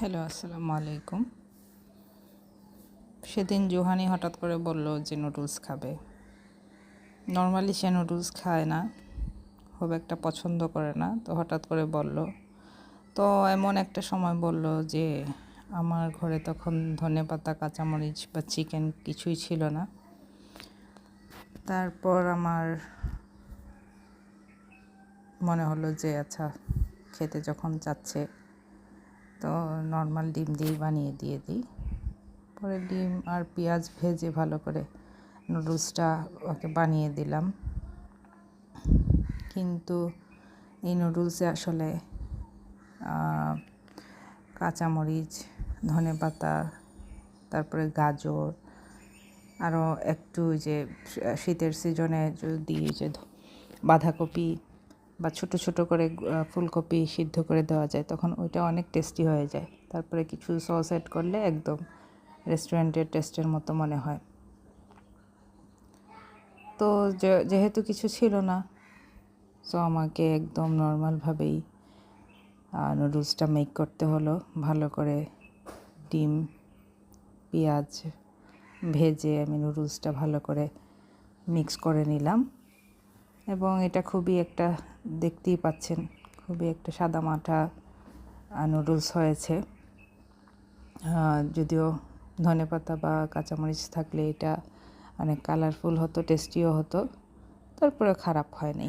Hello, আসসালামু আলাইকুম। সেদিন জোহানি হঠাৎ করে বলল যে নুডলস খাবে। নর্মালি সে নুডলস খায় না, খুব একটা পছন্দ করে না, তো হঠাৎ করে বলল। তো এমন একটা সময় বলল যে আমার ঘরে তখন ধনেপাতা, কাঁচামরিচ বা চিকেন কিছুই ছিল না। তারপর আমার মনে হলো যে আচ্ছা, খেতে যখন চাচ্ছে তো নর্মাল ডিম দিয়েই বানিয়ে দিয়ে দিই। পরে ডিম আর পেঁয়াজ ভেজে ভালো করে নুডলসটা ওকে বানিয়ে দিলাম। কিন্তু এই নুডলসে আসলে কাঁচামরিচ, ধনেপাতা, তারপরে গাজর, আরও একটু যে শীতের সিজনে যদি যে বাঁধাকপি বা ছোট ছোট করে ফুলকপি সিদ্ধ করে দেওয়া যায়, তখন ওইটা অনেক টেস্টি হয়ে যায়। তারপরে কিছু সস অ্যাড করলে একদম রেস্টুরেন্টের টেস্টের মতো মনে হয়। তো যেহেতু কিছু ছিল না, সো আমাকে একদম নর্মালভাবেই নুডলসটা মেক করতে হলো। ভালো করে ডিম, পেঁয়াজ ভেজে আমি নুডলসটা ভালো করে মিক্স করে নিলাম, এবং এটা খুবই একটা, দেখতেই পাচ্ছেন, খুবই একটা সাদামাটা নুডলস হয়েছে। যদিও ধনেপাতা বা কাঁচামরিচ থাকলে এটা অনেক কালারফুল হতো, টেস্টিও হতো, তারপরে খারাপ হয়নি।